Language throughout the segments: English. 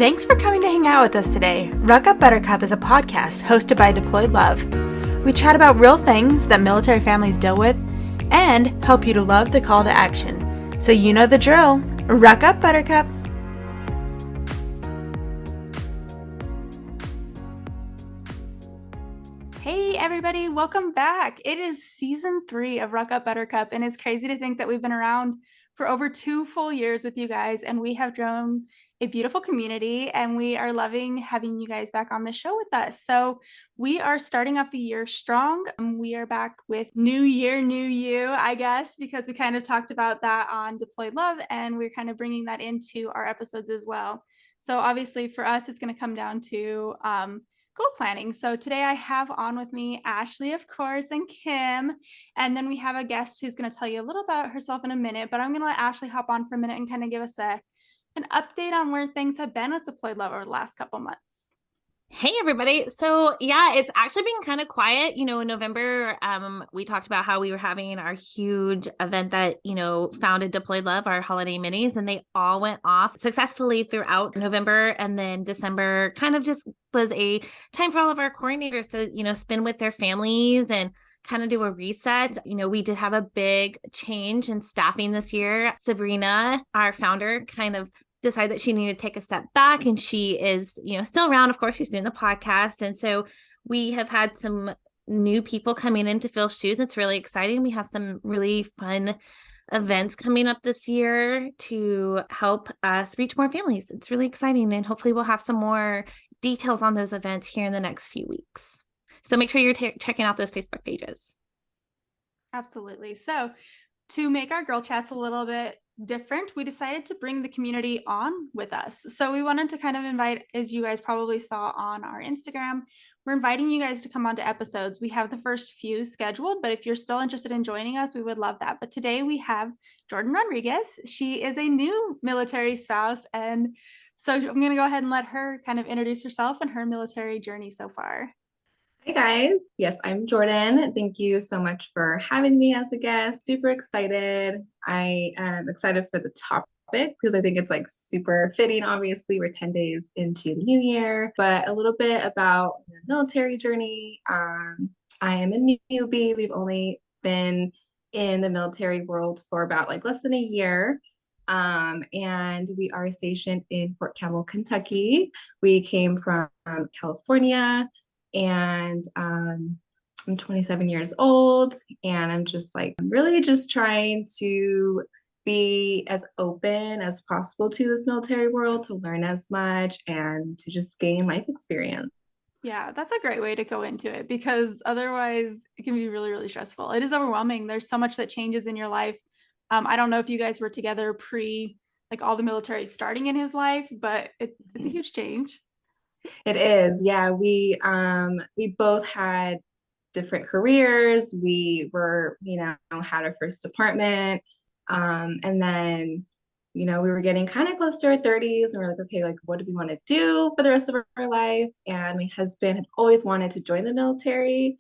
Thanks for coming to hang out with us today. Ruck Up Buttercup is a podcast hosted by Deployed Love. We chat about real things that military families deal with and help you to love the call to action. So you know the drill. Ruck Up Buttercup. Hey everybody, welcome back. It is season 3 of Ruck Up Buttercup, and it's crazy to think that we've been around for over 2 full years with you guys, and we have grown a beautiful community, and we are loving having you guys back on the show with us. So we are starting off the year strong. We are back with New Year, New You, I guess, because we kind of talked about that on Deployed Love, and we're kind of bringing that into our episodes as well. So obviously for us, it's going to come down to goal planning. So today I have on with me Ashley, of course, and Kim. And then we have a guest who's going to tell you a little about herself in a minute, but I'm going to let Ashley hop on for a minute and kind of give us an update on where things have been with Deployed Love over the last couple months. Hey everybody. So yeah, it's actually been kind of quiet. In November, we talked about how we were having our huge event that, founded Deployed Love, our holiday minis, and they all went off successfully throughout November. And then December kind of just was a time for all of our coordinators to, spend with their families and kind of do a reset. We did have a big change in staffing this year. Sabrina, our founder, kind of decided that she needed to take a step back, and she is, still around. Of course, she's doing the podcast. And so we have had some new people coming in to fill shoes. It's really exciting. We have some really fun events coming up this year to help us reach more families. It's really exciting. And hopefully we'll have some more details on those events here in the next few weeks. So make sure you're checking out those Facebook pages. Absolutely. So to make our girl chats a little bit different, we decided to bring the community on with us. So we wanted to kind of invite, as you guys probably saw on our Instagram, we're inviting you guys to come on to episodes. We have the first few scheduled, but if you're still interested in joining us, we would love that. But today we have Jordan Rodriguez. She is a new military spouse. And so I'm going to go ahead and let her kind of introduce herself and her military journey so far. Hi guys. Yes, I'm Jordan. Thank you so much for having me as a guest. Super excited. I am excited for the topic because I think it's like super fitting. Obviously, we're 10 days into the new year, but a little bit about the military journey. I am a newbie. We've only been in the military world for about like less than a year. And we are stationed in Fort Campbell, Kentucky. We came from California. And I'm 27 years old, and I'm really just trying to be as open as possible to this military world, to learn as much and to just gain life experience. Yeah, that's a great way to go into it, because otherwise it can be really, really stressful. It is overwhelming. There's so much that changes in your life. I don't know if you guys were together pre like all the military starting in his life, but it's a huge change. It is. Yeah, we both had different careers. We were, had our first apartment. And then, we were getting kind of close to our 30s, and we're like, okay, like what do we want to do for the rest of our life? And my husband had always wanted to join the military.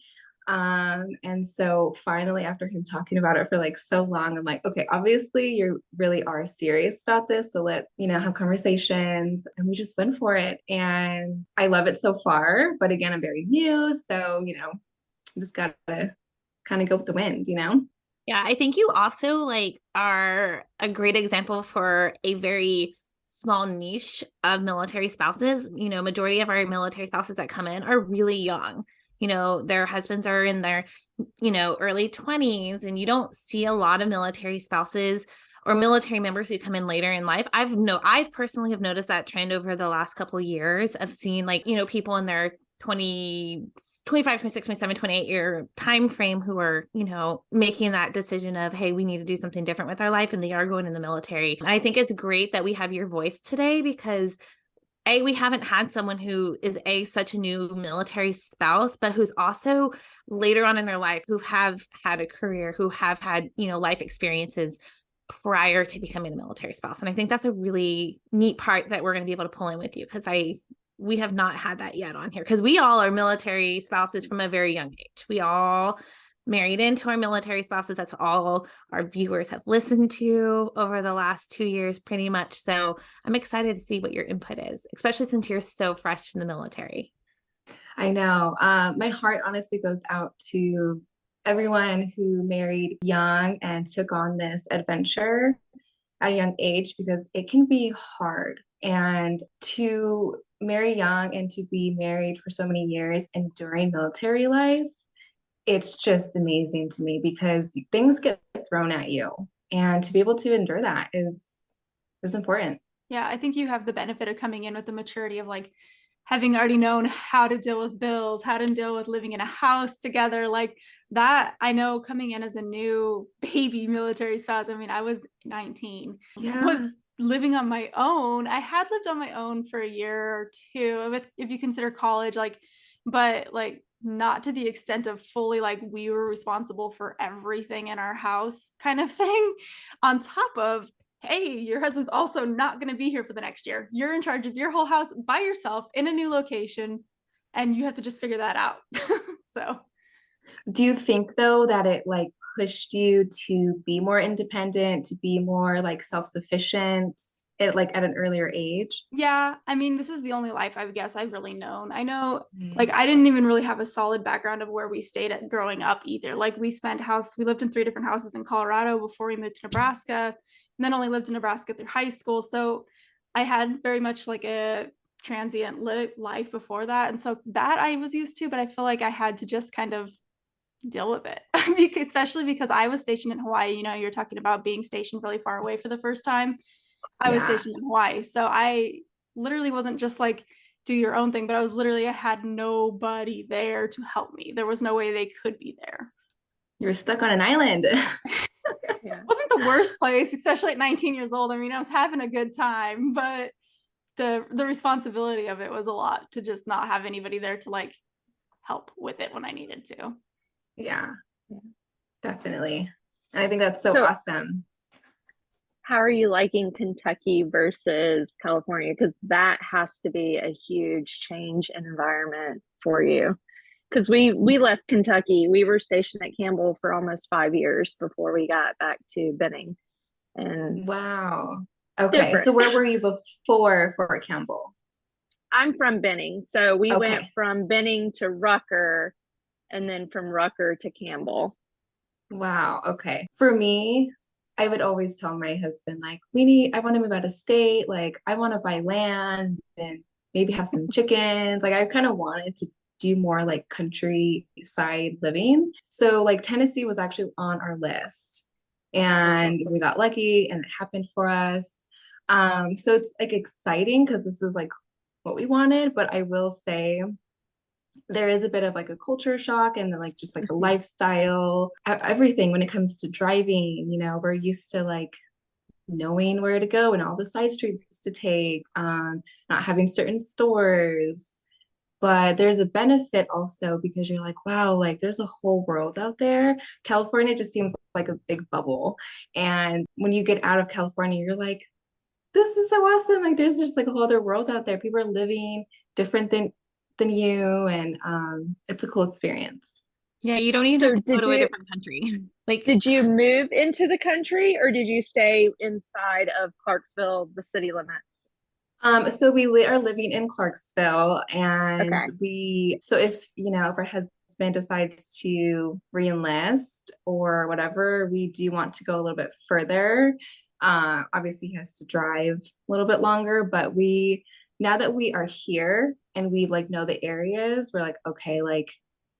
And so finally, after him talking about it for like so long, I'm like, okay, obviously you really are serious about this. So let's, have conversations, and we just went for it. And I love it so far, but again, I'm very new. So, just gotta kind of go with the wind. Yeah, I think you also are a great example for a very small niche of military spouses. Majority of our military spouses that come in are really young. Their husbands are in their, early 20s, and you don't see a lot of military spouses or military members who come in later in life. I've personally have noticed that trend over the last couple of years of seeing people in their 25, 26, 27, 28 year time frame who are, making that decision of, hey, we need to do something different with our life, and they are going in the military. And I think it's great that we have your voice today, because we haven't had someone who is such a new military spouse, but who's also later on in their life, who have had a career, who have had, life experiences prior to becoming a military spouse. And I think that's a really neat part that we're going to be able to pull in with you, because we have not had that yet on here, because we all are military spouses from a very young age. We all married into our military spouses. That's all our viewers have listened to over the last 2 years, pretty much. So I'm excited to see what your input is, especially since you're so fresh in the military. I know. My heart honestly goes out to everyone who married young and took on this adventure at a young age because it can be hard. And to marry young and to be married for so many years and during military life, it's just amazing to me because things get thrown at you. And to be able to endure that is important. Yeah, I think you have the benefit of coming in with the maturity of like having already known how to deal with bills, how to deal with living in a house together. Like that, I know coming in as a new baby military spouse. I mean, I was 19, Yeah. was living on my own. I had lived on my own for a year or two, if you consider college, like, but like not to the extent of fully like we were responsible for everything in our house kind of thing. On top of, hey, your husband's also not going to be here for the next year. You're in charge of your whole house by yourself in a new location, and you have to just figure that out. So, Do you think though that it like pushed you to be more independent, to be more like self-sufficient at like at an earlier age? yeah, I mean, this is the only life I guess I've really known. I know, like, Mm. I didn't even really have a solid background of where we stayed at growing up either. Like, we lived in 3 different houses in Colorado before we moved to Nebraska, and then only lived in Nebraska through high school. So, I had very much like a transient life before that. And so that I was used to, but I feel like I had to just kind of deal with it, because, especially because I was stationed in Hawaii. You know, you're talking about being stationed really far away for the first time. I was Yeah, stationed in Hawaii. So I literally wasn't just like do your own thing, but I had nobody there to help me. There was no way they could be there. you're stuck on an island. Yeah. Wasn't the worst place, especially at 19 years old. I mean, I was having a good time, but the responsibility of it was a lot to just not have anybody there to like help with it when I needed to. Yeah, Yeah. definitely. And I think that's so So, awesome. how are you liking Kentucky versus California? Because that has to be a huge change in environment for you. Because we left Kentucky. We were stationed at Campbell for almost 5 years before we got back to Benning, and Wow. Okay, different. so where were you before Fort Campbell? I'm from Benning, so we went Okay. from Benning to Rucker, and then from Rucker to Campbell. Wow. Okay. For me, I would always tell my husband, like, I want to move out of state. Like, I want to buy land and maybe have some chickens. Like, I kind of wanted to do more like countryside living. So, like, Tennessee was actually on our list. And we got lucky and it happened for us. So it's like exciting because this is like what we wanted. But I will say, there is a bit of like a culture shock and like just like a lifestyle, everything when it comes to driving. We're used to like knowing where to go and all the side streets to take, not having certain stores. But there's a benefit also because you're like, wow, like there's a whole world out there. California just seems like a big bubble. And when you get out of California, you're like, this is so awesome. Like there's just like a whole other world out there. People are living different than you, and it's a cool experience. Yeah, you don't even have So to go to a different country. Like, did you move into the country or did you stay inside of Clarksville, the city limits? So we are living in Clarksville, and Okay. so if our husband decides to re-enlist or whatever, we do want to go a little bit further. Obviously, he has to drive a little bit longer, but now that we are here and we like know the areas, we're like, okay, like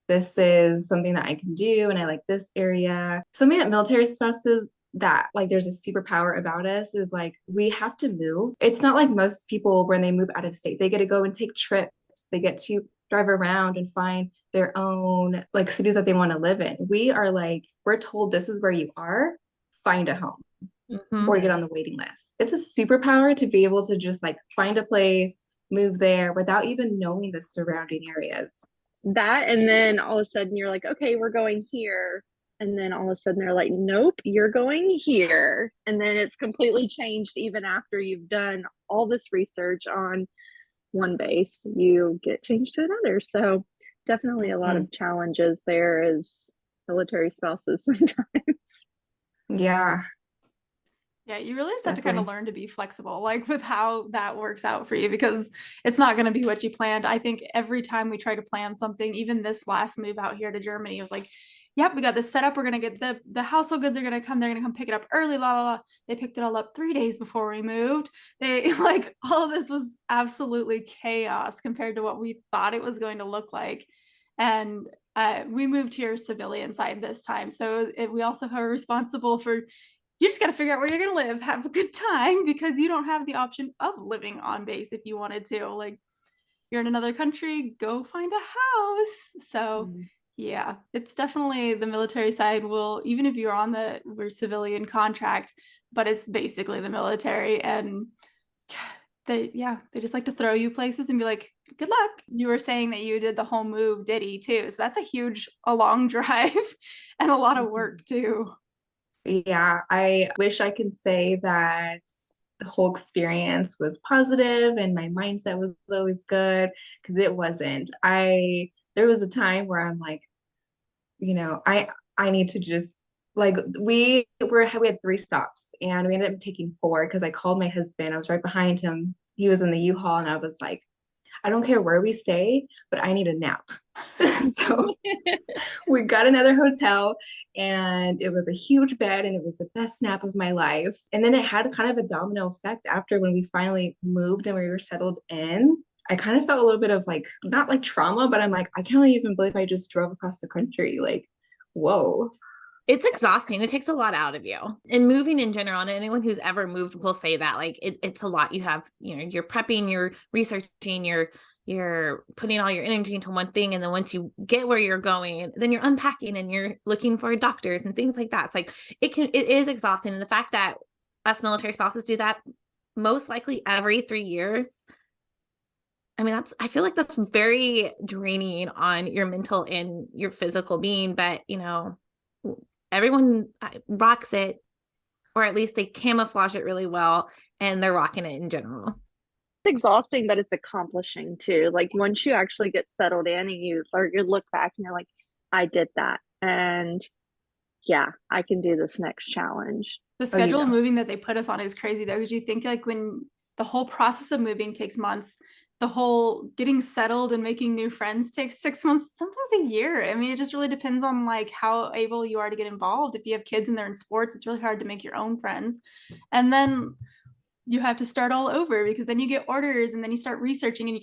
this is something that I can do, and I like this area. Something that military spouses that like there's a superpower about us is like we have to move. It's not like most people when they move out of state, they get to go and take trips. They get to drive around and find their own like cities that they want to live in. We are like, we're told this is where you are, find a home mhm. or get on the waiting list. It's a superpower to be able to just like find a place, move there without even knowing the surrounding areas. That, and then all of a sudden you're like, okay, we're going here. And then all of a sudden they're like, nope, you're going here. And then it's completely changed even after you've done all this research on one base, you get changed to another. So definitely a lot Mhm. of challenges there is military spouses sometimes. Yeah, Yeah, you really just have to kind of definitely. learn to be flexible, like with how that works out for you, because it's not going to be what you planned. I think every time we try to plan something, even this last move out here to Germany, it was like, yep, we got this set up. We're gonna get the household goods are gonna come. They're gonna come pick it up early. La la la. They picked it all up 3 days before we moved. They like all of this was absolutely chaos compared to what we thought it was going to look like, and we moved here civilian side this time, so we also are responsible for you just got to figure out where you're going to live, have a good time because you don't have the option of living on base if you wanted to. Like you're in another country, go find a house. So, Mm. yeah, it's definitely the military side will, even if you're on we're civilian contract, but it's basically the military. And they just like to throw you places and be like, good luck. You were saying that you did the whole move, Diddy, too. So that's a long drive and a lot of work, too. Yeah, I wish I could say that the whole experience was positive and my mindset was always good because it wasn't. There was a time where I'm like, I need to just like we had 3 stops and we ended up taking 4 because I called my husband. I was right behind him. He was in the U-Haul and I was like, I don't care where we stay, but I need a nap. So we got another hotel and it was a huge bed and it was the best nap of my life. And then it had kind of a domino effect after when we finally moved and we were settled in. I kind of felt a little bit of like, not like trauma, but I'm like, I can't even believe I just drove across the country. Like, whoa. It's exhausting. It takes a lot out of you. And moving in general, and anyone who's ever moved will say that. Like it's a lot. You have, you're prepping, you're researching, you're putting all your energy into one thing. And then once you get where you're going, then you're unpacking and you're looking for doctors and things like that. It's like it is exhausting. And the fact that us military spouses do that most likely every 3 years. I mean, I feel like that's very draining on your mental and your physical being, but everyone rocks it, or at least they camouflage it really well, and they're rocking it in general. It's exhausting, but it's accomplishing too. Like once you actually get settled in and you look back and you're like, I did that. And yeah, I can do this next challenge. The Oh, you schedule of don't. moving that they put us on is crazy though, because you think like when the whole process of moving takes months, the whole getting settled and making new friends takes 6 months, sometimes a year. I mean, it just really depends on like how able you are to get involved. If you have kids and they're in sports, it's really hard to make your own friends. And then you have to start all over because then you get orders and then you start researching and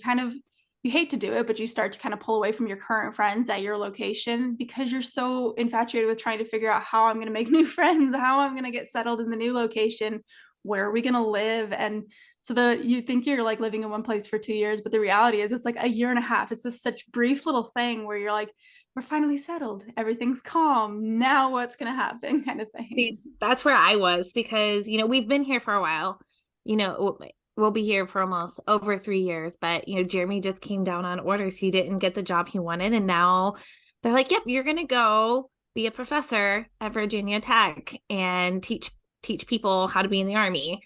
you hate to do it, but you start to kind of pull away from your current friends at your location because you're so infatuated with trying to figure out how I'm going to make new friends, how I'm going to get settled in the new location, where are we going to live? And so you think you're like living in one place for 2 years, but the reality is it's like a year and a half. It's this such brief little thing where you're like, we're finally settled. Everything's calm. Now what's going to happen kind of thing. See, that's where I was because, we've been here for a while, we'll be here for almost over 3 years, but, Jeremy just came down on orders. He didn't get the job he wanted. And now they're like, yep, you're going to go be a professor at Virginia Tech and teach people how to be in the Army.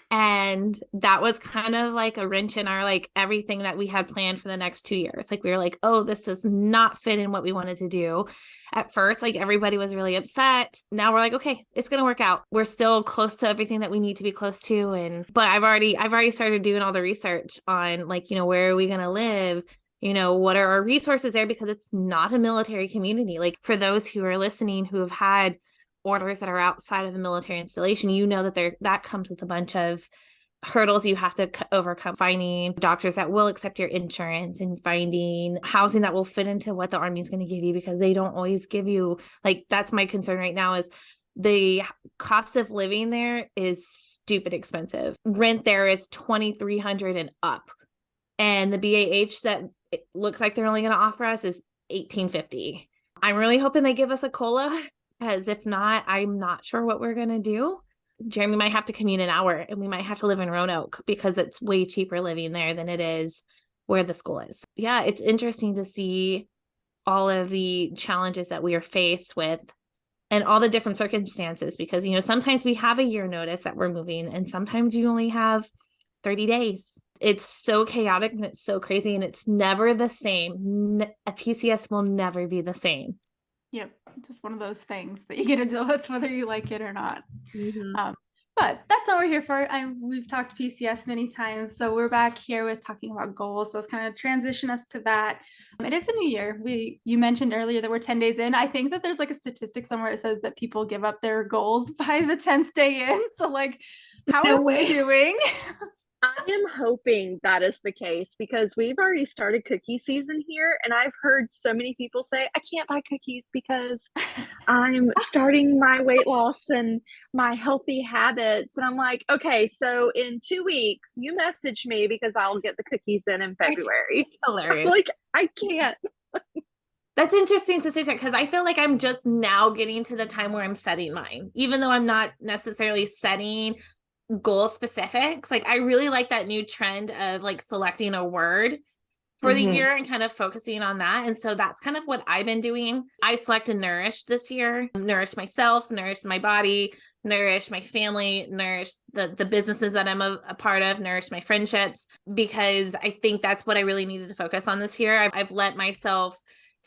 And that was kind of like a wrench in our like everything that we had planned for the next 2 years. Like we were like, oh, this does not fit in what we wanted to do. At first, like everybody was really upset. Now we're like, okay, it's gonna work out. We're still close to everything that we need to be close to. But I've already started doing all the research on like, where are we gonna live? What are our resources there? Because it's not a military community. Like for those who are listening who have had orders that are outside of the military installation, that comes with a bunch of hurdles you have to overcome, finding doctors that will accept your insurance and finding housing that will fit into what the Army is going to give you, because they don't always give you, like, that's my concern right now is the cost of living there is stupid expensive. Rent there is $2,300 and up. And the BAH that it looks like they're only going to offer us is $1,850. I'm really hoping they give us a COLA, because if not, I'm not sure what we're going to do. Jeremy might have to commute an hour and we might have to live in Roanoke because it's way cheaper living there than it is where the school is. Yeah, it's interesting to see all of the challenges that we are faced with and all the different circumstances, because, sometimes we have a year notice that we're moving and sometimes you only have 30 days. It's so chaotic and it's so crazy and it's never the same. A PCS will never be the same. Yep. Just one of those things that you get to deal with whether you like it or not. Mhm. But that's not what we're here for. We've talked PCS many times, so we're back here with talking about goals. So it's kind of transition us to that. It is the new year. You mentioned earlier that we're 10 days in. I think that there's like a statistic somewhere that says that people give up their goals by the 10th day in. So like, how No are we way. doing? I am hoping that is the case because we've already started cookie season here, and I've heard so many people say, I can't buy cookies because I'm starting my weight loss and my healthy habits. And I'm like, okay, so in 2 weeks, you message me because I'll get the cookies in February. It's hilarious. Like, I can't. That's interesting statistic because I feel like I'm just now getting to the time where I'm setting mine, even though I'm not necessarily setting goal specifics. Like I really like that new trend of like selecting a word for the year and kind of focusing on that. And so that's kind of what I've been doing. I selected nourish this year, nourish myself, nourish my body, nourish my family, nourish the businesses that I'm a part of, nourish my friendships, because I think that's what I really needed to focus on this year. I've let myself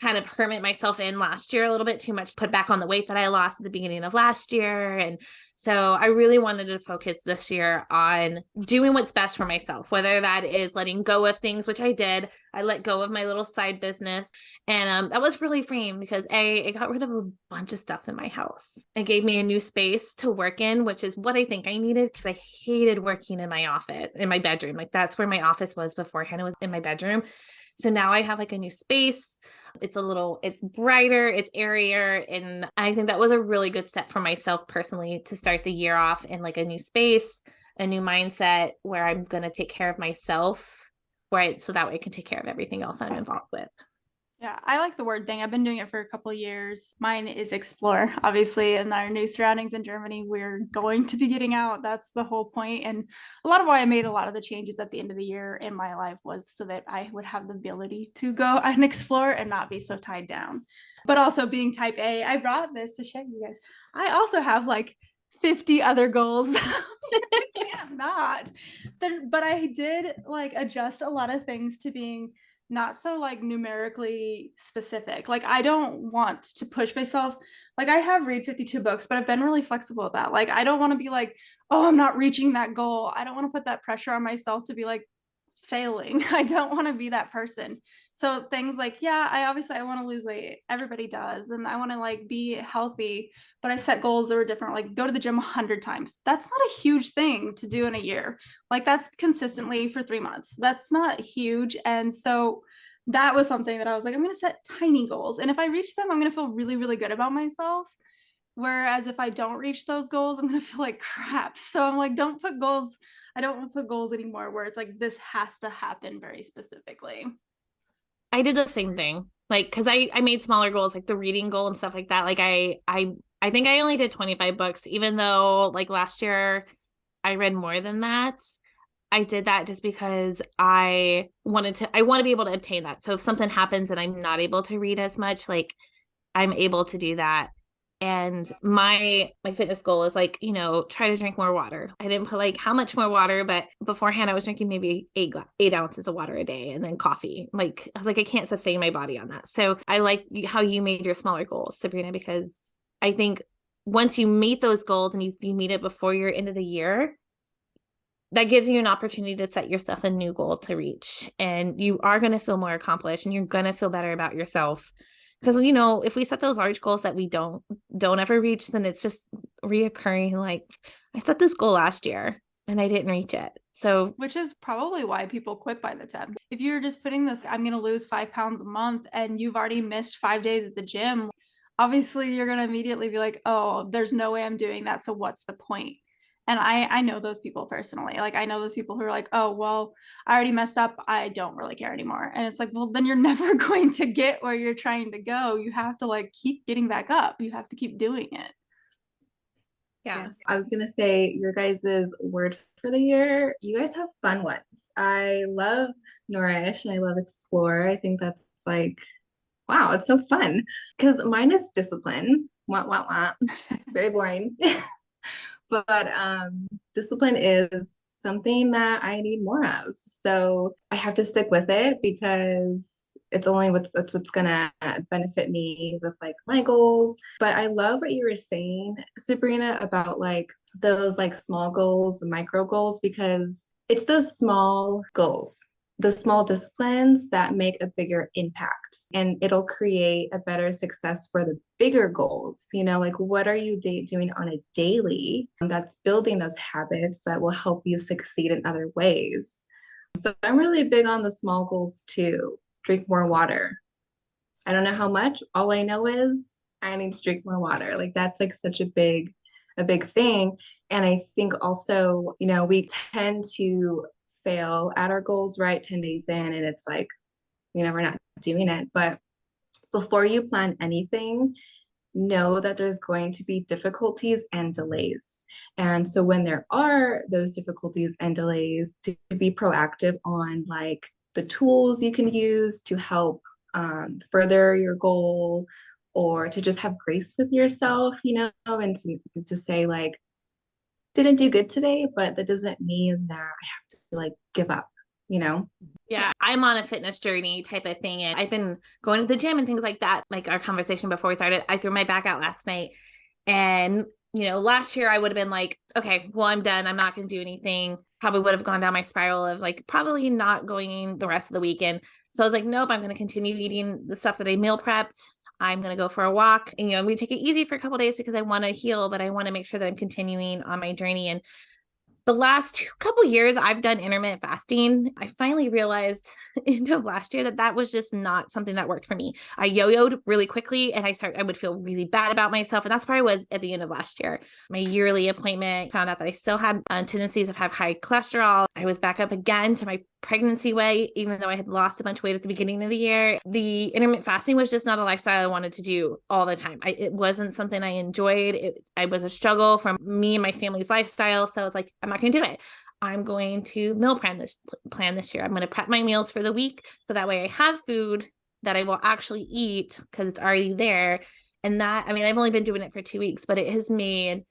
kind of hermit myself in last year a little bit too much, put back on the weight that I lost at the beginning of last year. And so I really wanted to focus this year on doing what's best for myself, whether that is letting go of things, which I did. I let go of my little side business. And that was really freeing because it got rid of a bunch of stuff in my house. It gave me a new space to work in, which is what I think I needed because I hated working in my office, in my bedroom. Like that's where my office was beforehand. It was in my bedroom. So now I have like a new space. It's brighter, it's airier. And I think that was a really good step for myself personally to start the year off in like a new space, a new mindset where I'm going to take care of myself, right? So that way I can take care of everything else I'm involved with. Yeah, I like the word thing. I've been doing it for a couple of years. Mine is explore. Obviously, in our new surroundings in Germany, we're going to be getting out. That's the whole point. And a lot of why I made a lot of the changes at the end of the year in my life was so that I would have the ability to go and explore and not be so tied down. But also being type A, I brought this to show you guys. I also have like 50 other goals. I can't not. But I did like adjust a lot of things to being not so like numerically specific. Like I don't want to push myself. Like I have read 52 books, but I've been really flexible with that. Like I don't want to be like, oh, I'm not reaching that goal. I don't want to put that pressure on myself to be like failing. I don't want to be that person. So things like, yeah, I want to lose weight. Everybody does. And I want to like be healthy, but I set goals that were different, like go to the gym 100 times. That's not a huge thing to do in a year. Like that's consistently for 3 months. That's not huge. And so that was something that I was like, I'm going to set tiny goals. And if I reach them, I'm going to feel really, really good about myself. Whereas if I don't reach those goals, I'm going to feel like crap. So I'm like, I don't want to put goals anymore where it's like, this has to happen very specifically. I did the same thing. Like, because I made smaller goals, like the reading goal and stuff like that. Like I think I only did 25 books, even though like last year I read more than that. I did that just because I want to be able to obtain that. So if something happens and I'm not able to read as much, like I'm able to do that. And my fitness goal is like, try to drink more water. I didn't put like how much more water, but beforehand I was drinking maybe 8 ounces of water a day and then coffee. Like I was like, I can't sustain my body on that. So I like how you made your smaller goals, Sabrina, because I think once you meet those goals and you meet it before your end of the year, that gives you an opportunity to set yourself a new goal to reach. And you are going to feel more accomplished and you're going to feel better about yourself. Because, if we set those large goals that we don't ever reach, then it's just reoccurring. Like I set this goal last year and I didn't reach it. So, which is probably why people quit by the 10th. If you're just putting this, I'm going to lose 5 pounds a month and you've already missed 5 days at the gym, obviously you're going to immediately be like, oh, there's no way I'm doing that. So what's the point? And I know those people personally. Like I know those people who are like, oh, well, I already messed up. I don't really care anymore. And it's like, well, then you're never going to get where you're trying to go. You have to like keep getting back up. You have to keep doing it. yeah. I was going to say your guys' word for the year. You guys have fun ones. I love nourish and I love explore. I think that's like, wow, it's so fun. Because mine is discipline. Wah, wah, wah. It's very boring. But discipline is something that I need more of. So I have to stick with it because that's what's gonna benefit me with like my goals. But I love what you were saying, Sabrina, about like those like small goals, micro goals, because it's those small goals, the small disciplines that make a bigger impact, and it'll create a better success for the bigger goals. Like what are you doing on a daily that's building those habits that will help you succeed in other ways. So I'm really big on the small goals too. Drink more water. I don't know how much. All I know is I need to drink more water. Like that's like such a big thing. And I think also, we tend to fail at our goals, right? 10 days in, and it's like, we're not doing it. But before you plan anything, know that there's going to be difficulties and delays. And so when there are those difficulties and delays, to be proactive on like the tools you can use to help further your goal, or to just have grace with yourself, and to say like, didn't do good today, but that doesn't mean that I have to like give up. Yeah, I'm on a fitness journey type of thing. And I've been going to the gym and things like that. Like our conversation before we started, I threw my back out last night. And, last year I would have been like, okay, well, I'm done. I'm not going to do anything. Probably would have gone down my spiral of like probably not going the rest of the weekend. So I was like, nope, I'm going to continue eating the stuff that I meal prepped. I'm going to go for a walk, and, I'm going to take it easy for a couple of days because I want to heal, but I want to make sure that I'm continuing on my journey. And the last couple years I've done intermittent fasting. I finally realized end of last year that was just not something that worked for me. I yo-yoed really quickly, and I would feel really bad about myself. And that's where I was at the end of last year. My yearly appointment found out that I still had tendencies of have high cholesterol. I was back up again to my pregnancy weight, even though I had lost a bunch of weight at the beginning of the year. The intermittent fasting was just not a lifestyle I wanted to do all the time. It wasn't something I enjoyed. I was a struggle for me and my family's lifestyle. So it's like, I'm not going to do it. I'm going to meal plan this year. I'm going to prep my meals for the week, so that way I have food that I will actually eat because it's already there. And I've only been doing it for 2 weeks, but it has made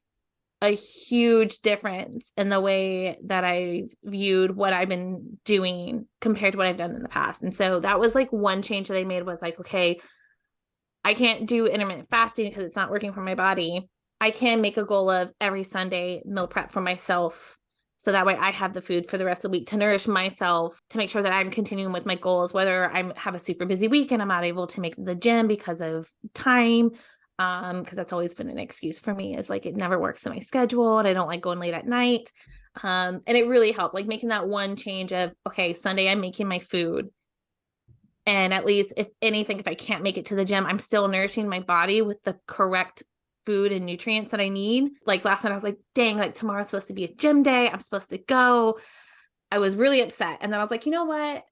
a huge difference in the way that I viewed what I've been doing compared to what I've done in the past. And so that was like one change that I made, was like, okay, I can't do intermittent fasting because it's not working for my body. I can make a goal of every Sunday meal prep for myself, so that way I have the food for the rest of the week to nourish myself, to make sure that I'm continuing with my goals, whether I have a super busy week and I'm not able to make the gym because of time. Because that's always been an excuse for me, is like it never works in my schedule and I don't like going late at night. And it really helped, like making that one change of, okay, Sunday I'm making my food. And at least if anything, if I can't make it to the gym, I'm still nourishing my body with the correct food and nutrients that I need. Like last night I was like, dang, like tomorrow's supposed to be a gym day. I'm supposed to go. I was really upset. And then I was like, you know what?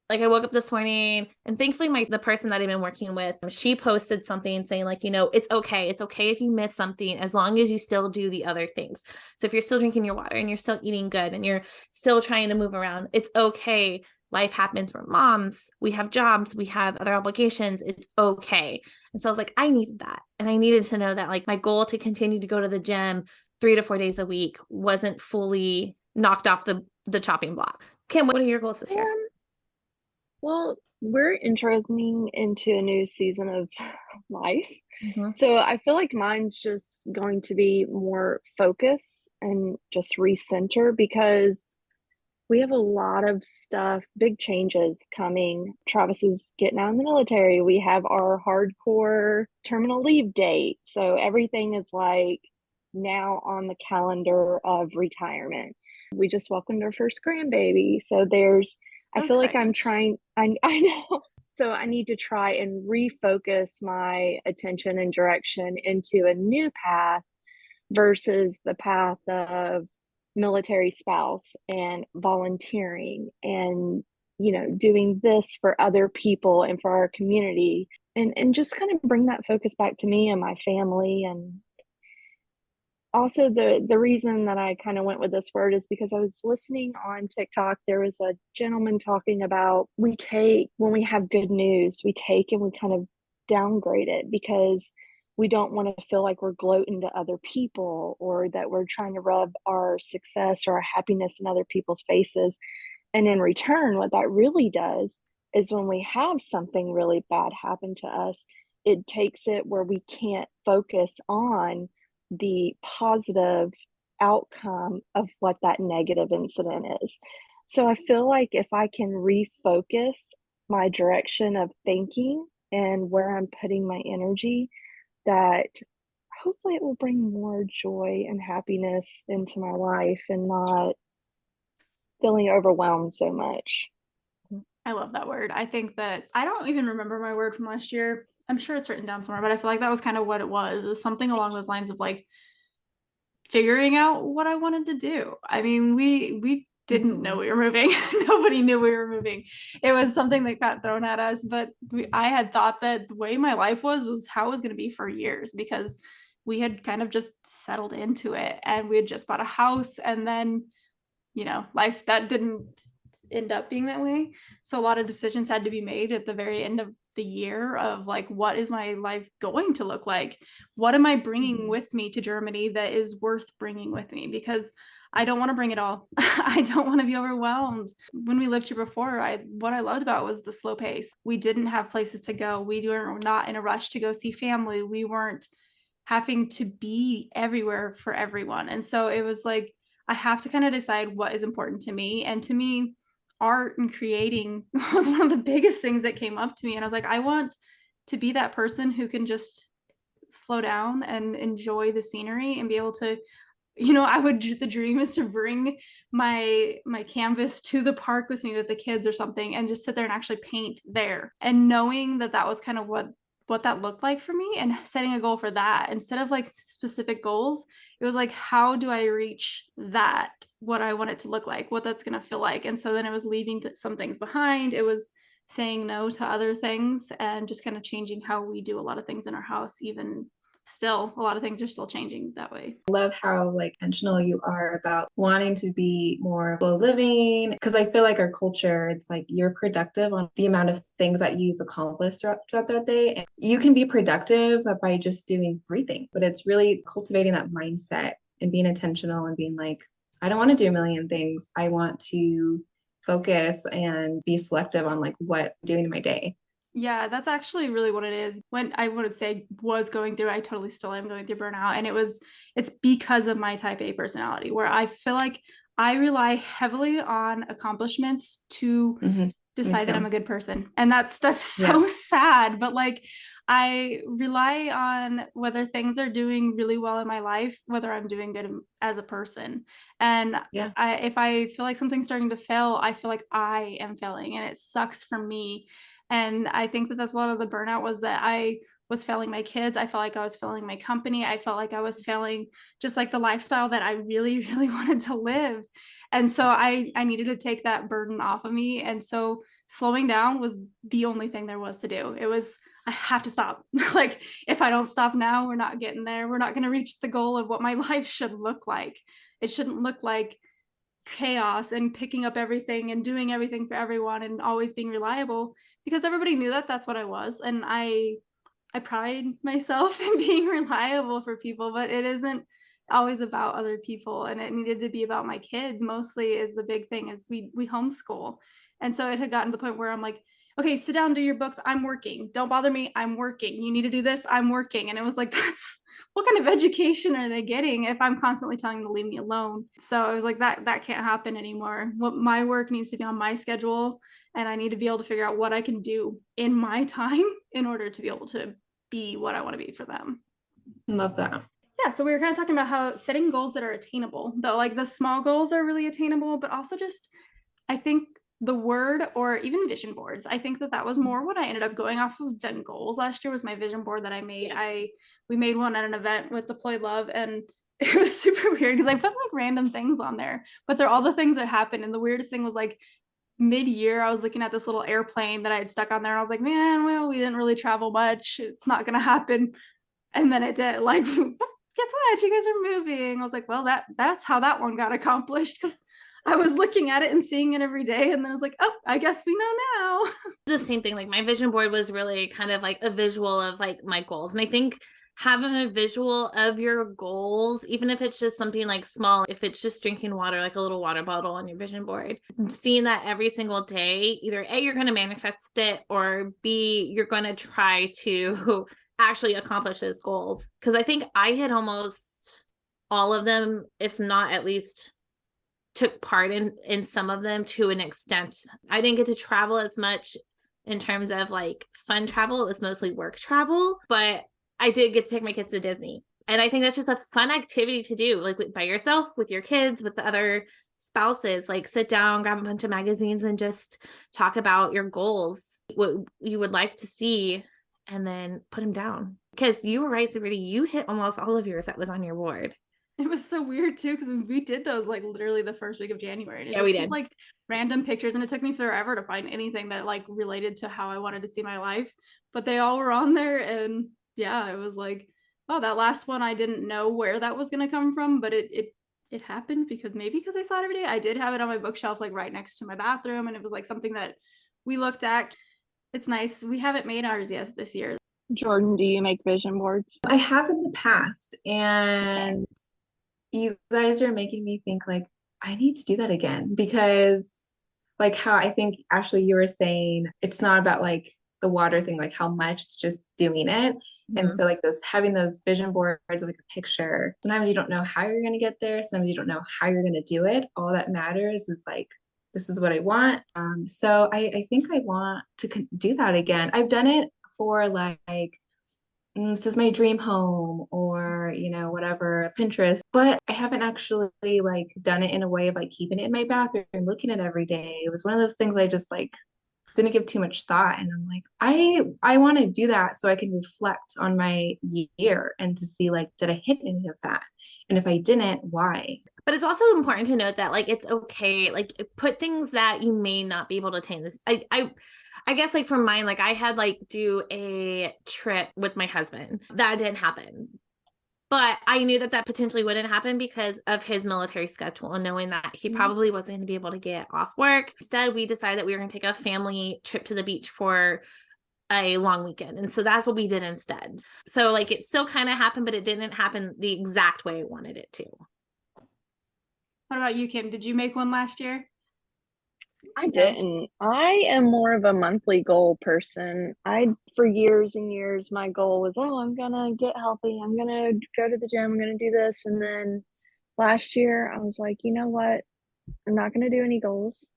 Like I woke up this morning, and thankfully the person that I've been working with, she posted something saying like, it's okay. It's okay if you miss something, as long as you still do the other things. So if you're still drinking your water and you're still eating good and you're still trying to move around, it's okay. Life happens. We're moms. We have jobs. We have other obligations. It's okay. And so I was like, I needed that. And I needed to know that like my goal to continue to go to the gym 3 to 4 days a week wasn't fully knocked off the chopping block. Kim, what are your goals this year? Well, we're entering into a new season of life. Mm-hmm. So I feel like mine's just going to be more focus and just recenter, because we have a lot of stuff, big changes coming. Travis is getting out in the military. We have our hardcore terminal leave date. So everything is like now on the calendar of retirement. We just welcomed our first grandbaby. So I feel like I'm trying, I know. So I need to try and refocus my attention and direction into a new path versus the path of military spouse and volunteering and doing this for other people and for our community, and just kind of bring that focus back to me and my family. And also the reason that I kind of went with this word is because I was listening on TikTok. There was a gentleman talking about, when we have good news, we take and we kind of downgrade it because we don't want to feel like we're gloating to other people, or that we're trying to rub our success or our happiness in other people's faces. And in return, what that really does is when we have something really bad happen to us, it takes it where we can't focus on the positive outcome of what that negative incident is. So I feel like if I can refocus my direction of thinking and where I'm putting my energy, that hopefully it will bring more joy and happiness into my life and not feeling overwhelmed so much. I love that word. I think that I don't even remember my word from last year. I'm sure it's written down somewhere, but I feel like that was kind of what it was. It was something along those lines of like figuring out what I wanted to do. I mean, we didn't know we were moving. Nobody knew we were moving. It was something that got thrown at us, but I had thought that the way my life was how it was going to be for years, because we had kind of just settled into it and we had just bought a house, and then life that didn't end up being that way. So a lot of decisions had to be made at the very end of the year of like, what is my life going to look like? What am I bringing with me to Germany that is worth bringing with me? Because I don't want to bring it all. I don't want to be overwhelmed. When we lived here before, what I loved about was the slow pace. We didn't have places to go. We were not in a rush to go see family. We weren't having to be everywhere for everyone. And so it was like, I have to kind of decide what is important to me. And to me, art and creating was one of the biggest things that came up to me. And I was like, I want to be that person who can just slow down and enjoy the scenery and be able to, the dream is to bring my canvas to the park with me with the kids or something and just sit there and actually paint there. And knowing that that was kind of what that looked like for me, and setting a goal for that instead of like specific goals, it was like, how do I reach that, what I want it to look like, what that's going to feel like. And so then it was leaving some things behind. It was saying no to other things and just kind of changing how we do a lot of things in our house. Even still, a lot of things are still changing that way. I love how like intentional you are about wanting to be more slow living, because I feel like our culture, it's like you're productive on the amount of things that you've accomplished throughout that day. And you can be productive by just doing breathing, but it's really cultivating that mindset and being intentional and being like, I don't want to do a million things. I want to focus and be selective on like what I'm doing in my day. Yeah, that's actually really what it is. When I would say was going through, I totally still am going through burnout. And it's because of my type A personality, where I feel like I rely heavily on accomplishments to decide that I'm a good person. And that's so sad. But like, I rely on whether things are doing really well in my life, whether I'm doing good as a person. And if I feel like something's starting to fail, I feel like I am failing and it sucks for me. And I think that that's a lot of the burnout, was that I was failing my kids. I felt like I was failing my company. I felt like I was failing just like the lifestyle that I really, really wanted to live. And so I needed to take that burden off of me. And so slowing down was the only thing there was to do. It was, I have to stop. Like, if I don't stop now, we're not getting there. We're not going to reach the goal of what my life should look like. It shouldn't look like chaos and picking up everything and doing everything for everyone and always being reliable, because everybody knew that that's what I was. And I pride myself in being reliable for people, but it isn't always about other people. And it needed to be about my kids mostly. Is the big thing is we homeschool. And so it had gotten to the point where I'm like, okay, sit down, do your books. I'm working. Don't bother me. I'm working. You need to do this. I'm working. And it was like, that's, what kind of education are they getting if I'm constantly telling them to leave me alone? So I was like, that can't happen anymore. What my work needs to be on my schedule, and I need to be able to figure out what I can do in my time in order to be able to be what I want to be for them. Love that. Yeah, so we were kind of talking about how setting goals that are attainable, though, like the small goals are really attainable, but also just, I think the word, or even vision boards, I think that was more what I ended up going off of than goals last year. Was my vision board that I made. We made one at an event with Deploy Love, and it was super weird because I put like random things on there, but they're all the things that happened. And the weirdest thing was like mid-year, I was looking at this little airplane that I had stuck on there, and I was like, man, well, we didn't really travel much. It's not going to happen. And then it did. Like, guess what? You guys are moving. I was like, well, that's how that one got accomplished, because I was looking at it and seeing it every day. And then I was like, oh, I guess we know now. The same thing. Like, my vision board was really kind of like a visual of like my goals. And I think having a visual of your goals, even if it's just something like small, if it's just drinking water, like a little water bottle on your vision board, seeing that every single day, either A, you're going to manifest it, or B, you're going to try to actually accomplish those goals. Because I think I hit almost all of them, if not at least took part in some of them to an extent. I didn't get to travel as much in terms of like fun travel. It was mostly work travel, but I did get to take my kids to Disney. And I think that's just a fun activity to do, like by yourself, with your kids, with the other spouses, like sit down, grab a bunch of magazines and just talk about your goals, what you would like to see, and then put them down. Because you were right, Sabrina, you hit almost all of yours that was on your board. It was so weird too, because we did those like literally the first week of January. And it Yeah, we was did. like random pictures, and it took me forever to find anything that like related to how I wanted to see my life. But they all were on there, and yeah, it was like, oh, that last one I didn't know where that was gonna come from, but it happened because I saw it every day. I did have it on my bookshelf, like right next to my bathroom, and it was like something that we looked at. It's nice. We haven't made ours yet this year. Jordan, do you make vision boards? I have in the past, and you guys are making me think like I need to do that again, because like how I think Ashley, you were saying it's not about like the water thing, like how much, it's just doing it. And Mhm. so like those having those vision boards of like a picture, sometimes you don't know how you're going to get there, sometimes you don't know how you're going to do it. All that matters is like this is what I want. So I think I want to do that again. I've done it for like this is my dream home, or whatever, Pinterest, but I haven't actually like done it in a way of like keeping it in my bathroom, looking at it every day. It was one of those things I just like didn't give too much thought, and I'm like I want to do that so I can reflect on my year and to see like did I hit any of that, and if I didn't, why. But it's also important to note that like it's okay, like put things that you may not be able to attain. This I guess like for mine, like I had like do a trip with my husband. That didn't happen. But I knew that potentially wouldn't happen because of his military schedule, and knowing that he probably wasn't going to be able to get off work. Instead, we decided that we were going to take a family trip to the beach for a long weekend. And so that's what we did instead. So like it still kind of happened, but it didn't happen the exact way I wanted it to. What about you, Kim? Did you make one last year? I didn't. I am more of a monthly goal person. For years and years, my goal was, oh, I'm gonna get healthy. I'm gonna go to the gym. I'm gonna do this. And then last year, I was like, you know what? I'm not gonna do any goals.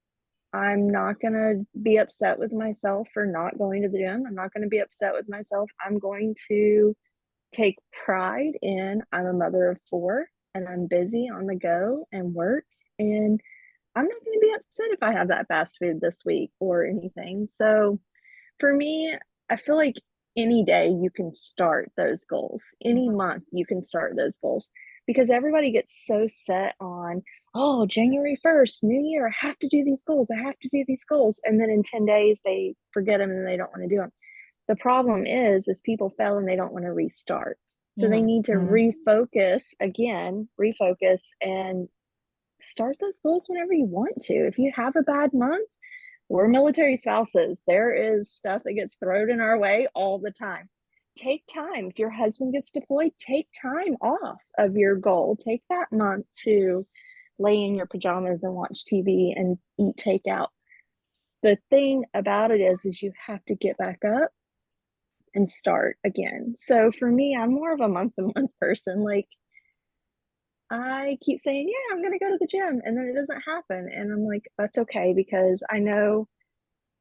I'm not gonna be upset with myself for not going to the gym. I'm not gonna be upset with myself. I'm going to take pride in I'm a mother of 4 and I'm busy on the go and work, and I'm not going to be upset if I have that fast food this week or anything. So for me, I feel like any day you can start those goals. Any month you can start those goals, because everybody gets so set on, oh, January 1st, new year, I have to do these goals. I have to do these goals. And then in 10 days they forget them and they don't want to do them. The problem is people fail and they don't want to restart. So they need to refocus and start those goals whenever you want to. If you have a bad month, we're military spouses. There is stuff that gets thrown in our way all the time. Take time. If your husband gets deployed, take time off of your goal. Take that month to lay in your pajamas and watch TV and eat takeout. The thing about it is you have to get back up and start again. So for me, I'm more of a month-to-month person. Like, I keep saying, yeah, I'm going to go to the gym, and then it doesn't happen. And I'm like, that's okay, because I know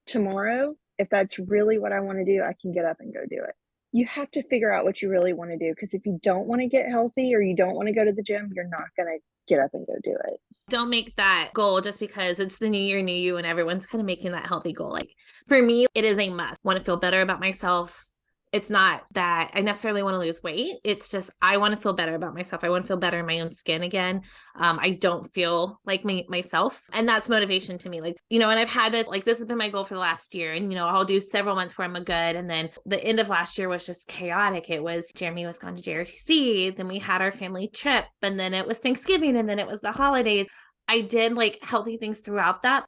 tomorrow, if that's really what I want to do, I can get up and go do it. You have to figure out what you really want to do, because if you don't want to get healthy or you don't want to go to the gym, you're not going to get up and go do it. Don't make that goal just because it's the new year, new you, and everyone's kind of making that healthy goal. Like for me, it is a must. I want to feel better about myself. It's not that I necessarily want to lose weight. It's just I want to feel better about myself. I want to feel better in my own skin again. I don't feel like myself. And that's motivation to me. Like, and I've had this, like, this has been my goal for the last year. And, I'll do several months where I'm a good. And then the end of last year was just chaotic. It was Jeremy was gone to JRTC. Then we had our family trip. And then it was Thanksgiving. And then it was the holidays. I did like healthy things throughout that.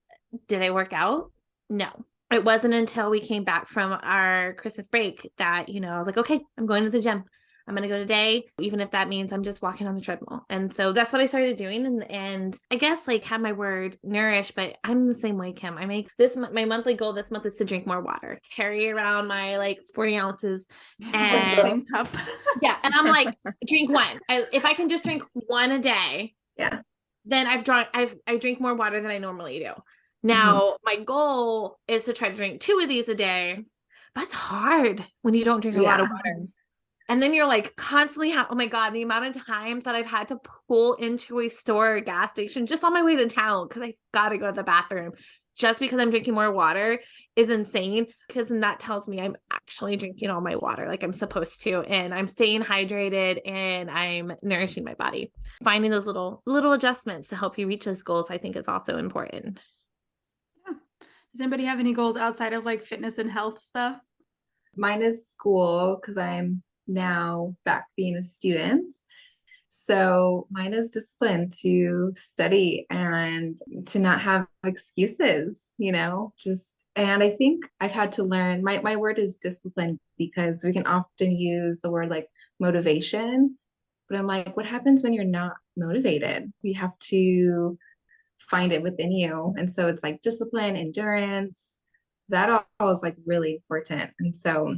Did I work out? No. It wasn't until we came back from our Christmas break that, I was like, okay, I'm going to the gym. I'm going to go today, even if that means I'm just walking on the treadmill. And so that's what I started doing. And I guess like have my word nourish, but I'm the same way, Kim. I make this, my monthly goal this month is to drink more water, carry around my like 40 ounces. And same cup. yeah. And I'm like, drink one. If I can just drink one a day, Yeah. then I drink more water than I normally do. Now, my goal is to try to drink 2 of these a day. That's hard when you don't drink a lot of water. And then you're like constantly, oh my God, the amount of times that I've had to pull into a store or gas station just on my way to town because I got to go to the bathroom just because I'm drinking more water is insane. Because then that tells me I'm actually drinking all my water like I'm supposed to. And I'm staying hydrated and I'm nourishing my body. Finding those little adjustments to help you reach those goals, I think is also important. Yeah. Does anybody have any goals outside of like fitness and health stuff? Mine is school because I'm now back being a student. So mine is discipline to study and to not have excuses, and I think I've had to learn my word is discipline because we can often use the word like motivation, but I'm like, what happens when you're not motivated? You have to find it within you. And so it's like discipline, endurance, that all is like really important. And so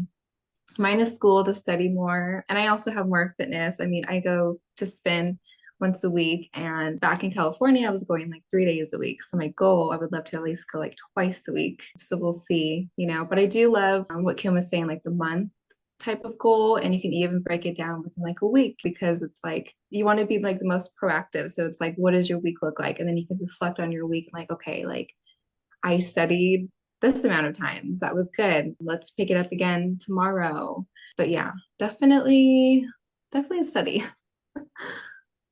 mine is school to study more. And I also have more fitness. I mean, I go to spin once a week. And back in California, I was going like 3 days a week. So my goal, I would love to at least go like twice a week. So we'll see, but I do love what Kim was saying, like the month type of goal. And you can even break it down within like a week because it's like you want to be like the most proactive. So it's like, what does your week look like? And then you can reflect on your week like, okay, like I studied this amount of times. That was good. Let's pick it up again tomorrow. But yeah, definitely study.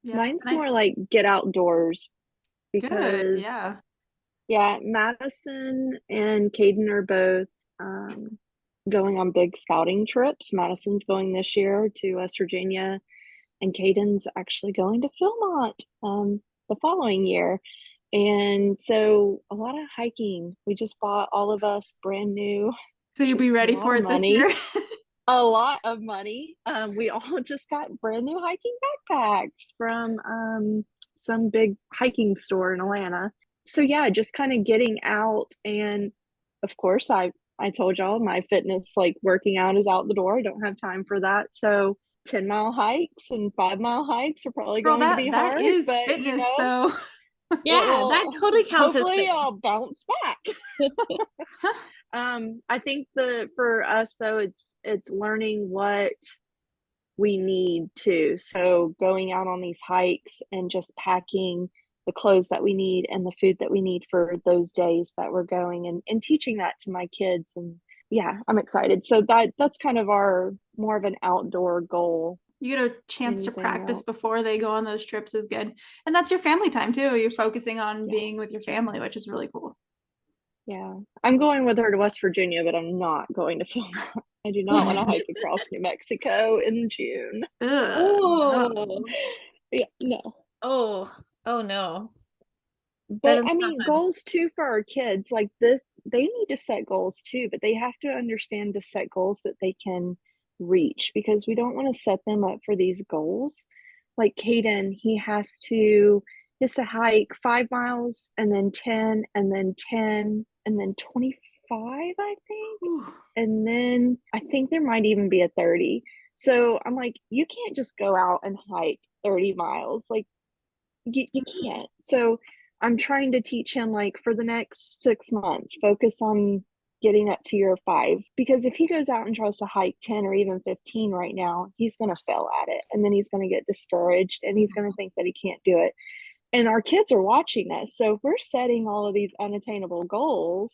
Yeah. Mine's more like get outdoors Good. because Yeah. Madison and Caden are both going on big scouting trips. Madison's going this year to West Virginia, and Caden's actually going to Philmont the following year. And so a lot of hiking. We just bought all of us brand new. So you'll be ready for it this year? A lot of money. We all just got brand new hiking backpacks from some big hiking store in Atlanta. So yeah, just kind of getting out. And of course, I told y'all my fitness, like working out, is out the door. I don't have time for that. So 10-mile hikes and 5-mile hikes are probably Girl, going to be that hard. is but fitness though. Yeah, that totally counts as hopefully fitness. I'll bounce back. I think for us though, it's learning what we need to. So going out on these hikes and just packing the clothes that we need and the food that we need for those days that we're going, and teaching that to my kids. And yeah, I'm excited. So that's kind of our more of an outdoor goal. You get a chance to practice before they go on those trips is good. And that's your family time too. You're focusing on being with your family, which is really cool. Yeah. I'm going with her to West Virginia, but I'm not going to film. I do not want to hike across New Mexico in June. Oh. Yeah, no. Oh no. But I mean, goals too for our kids like this, they need to set goals too, but they have to understand to set goals that they can reach, because we don't want to set them up for these goals. Like Caden, he has to hike 5 miles and then 10 and then 10 and then 25, I think. Ooh. And then I think there might even be a 30. So I'm like, you can't just go out and hike 30 miles. Like you can't. So I'm trying to teach him, like, for the next 6 months, focus on getting up to year 5, because if he goes out and tries to hike 10 or even 15 right now, he's going to fail at it, and then he's going to get discouraged and he's going to think that he can't do it. And our kids are watching us. So if we're setting all of these unattainable goals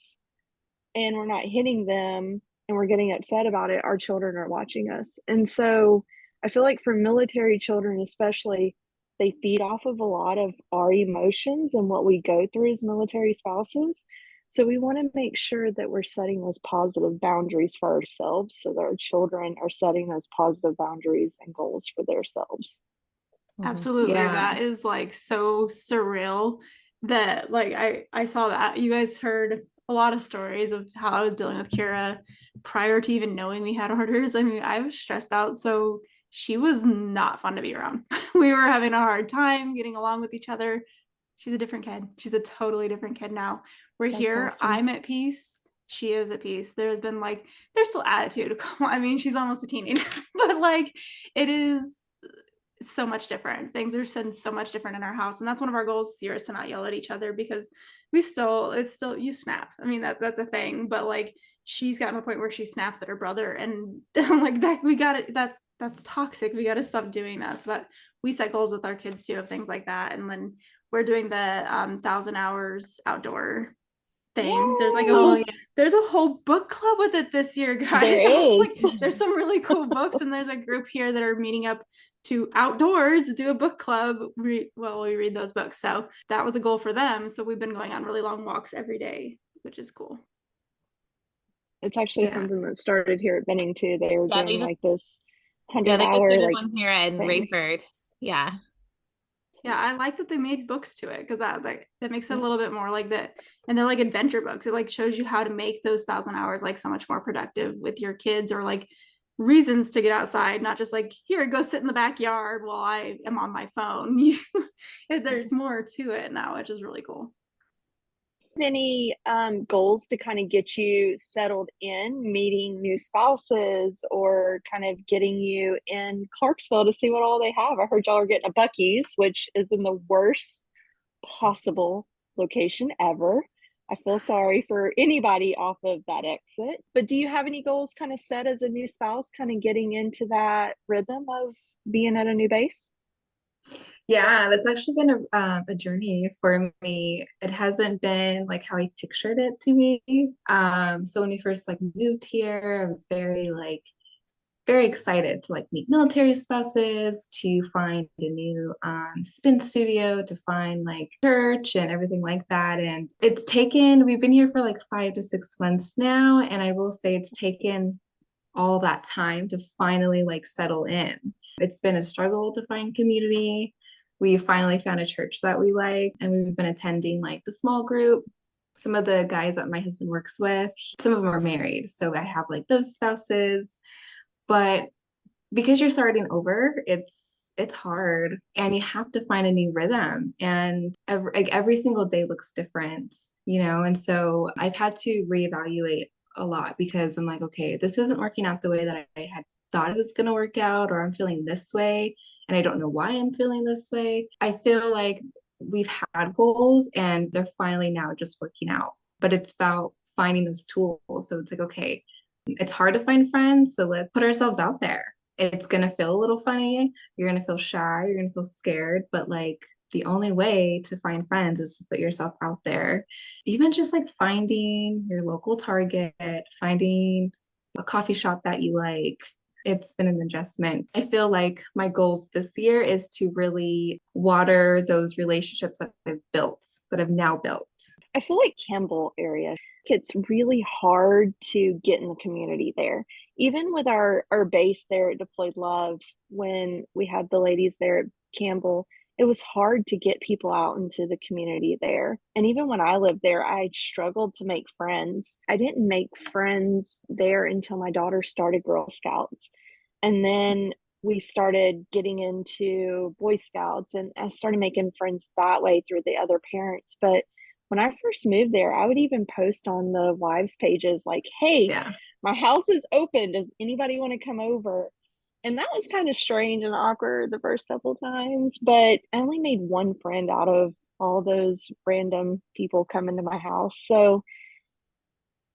and we're not hitting them and we're getting upset about it, our children are watching us. And so I feel like for military children especially, they feed off of a lot of our emotions and what we go through as military spouses. So we want to make sure that we're setting those positive boundaries for ourselves so that our children are setting those positive boundaries and goals for themselves. Absolutely. Yeah. That is like so surreal that like I saw that. You guys heard a lot of stories of how I was dealing with Kira prior to even knowing we had orders. I mean, I was stressed out. So she was not fun to be around. We were having a hard time getting along with each other. She's a different kid. She's a totally different kid now. We're That's here. awesome. I'm at peace. She is at peace. There's been like, there's still attitude. I mean, she's almost a teenager, but like it is so much different. Things are so much different in our house. And that's one of our goals this year, is to not yell at each other, because it's still, you snap. I mean, that's a thing, but like she's gotten to a point where she snaps at her brother, and I'm like, that we got it. That's toxic. We got to stop doing that. So that we set goals with our kids too, of things like that. And then we're doing the 1,000 hours outdoor thing. There's like Oh, yeah. there's a whole book club with it this year, guys. There So it's is. like there's some really cool books, and there's a group here that are meeting up to outdoors to do a book club. We read those books. So that was a goal for them. So we've been going on really long walks every day, which is cool. It's actually something that started here at Benning too. They were Yeah, doing they like this just 100-hour started like one here in thing. Rayford. Yeah. Yeah, I like that they made books to it, because that makes it a little bit more like that. And they're like adventure books. It like shows you how to make those 1,000 hours like so much more productive with your kids, or like reasons to get outside, not just like, here, go sit in the backyard while I am on my phone. There's more to it now, which is really cool. Any goals to kind of get you settled in, meeting new spouses, or kind of getting you in Clarksville to see what all they have? I heard y'all are getting a Buc-ee's, which is in the worst possible location ever. I feel sorry for anybody off of that exit. But do you have any goals kind of set as a new spouse, kind of getting into that rhythm of being at a new base? Yeah, that's actually been a journey for me. It hasn't been like how I pictured it to be. So when we first like moved here, I was very excited to like meet military spouses, to find a new spin studio, to find like church and everything like that. And we've been here for like 5 to 6 months now, and I will say it's taken all that time to finally like settle in. It's been a struggle to find community. We finally found a church that we like, and we've been attending like the small group. Some of the guys that my husband works with, some of them are married, so I have like those spouses. But because you're starting over, it's hard, and you have to find a new rhythm, and every single day looks different, and so I've had to reevaluate a lot, because I'm like, okay, this isn't working out the way that I had thought it was going to work out, or I'm feeling this way and I don't know why I'm feeling this way. I feel like we've had goals and they're finally now just working out, but it's about finding those tools. So it's like, okay, it's hard to find friends, so let's put ourselves out there. It's going to feel a little funny. You're going to feel shy. You're going to feel scared. But like the only way to find friends is to put yourself out there. Even just like finding your local Target, finding a coffee shop that you like. It's been an adjustment. I feel like my goals this year is to really water those relationships that I've now built. I feel like Campbell area, it's really hard to get in the community there. Even with our base there at Deployed Love, when we had the ladies there at Campbell, it was hard to get people out into the community there. And even when I lived there, I struggled to make friends. I didn't make friends there until my daughter started Girl Scouts. And then we started getting into Boy Scouts, and I started making friends that way through the other parents. But when I first moved there, I would even post on the wives pages like, hey, my house is open. Does anybody want to come over? And that was kind of strange and awkward the first couple times, but I only made one friend out of all those random people coming to my house. So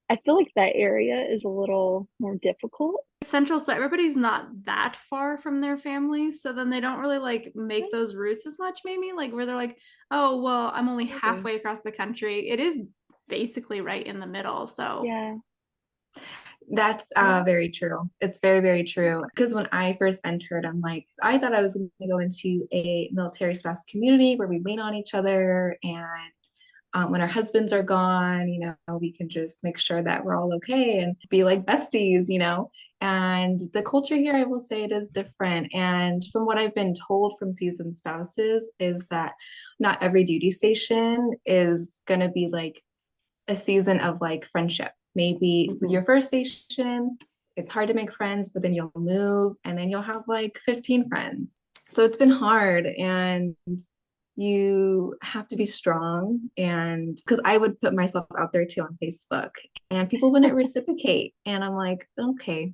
I feel like that area is a little more difficult. Central, so everybody's not that far from their families, so then they don't really like make those routes as much, maybe like where they're like, oh well, I'm only halfway across the country. It is basically right in the middle. So yeah, that's very true. It's very, very true. Because when I first entered, I thought I was going to go into a military spouse community where we lean on each other, and when our husbands are gone, we can just make sure that we're all okay and be like besties. And the culture here, I will say, it is different. And from what I've been told from seasoned spouses is that not every duty station is going to be like a season of like friendship. Maybe your first station, it's hard to make friends, but then you'll move and then you'll have like 15 friends. So it's been hard, and you have to be strong. And because I would put myself out there too on Facebook and people wouldn't reciprocate. And I'm like, okay.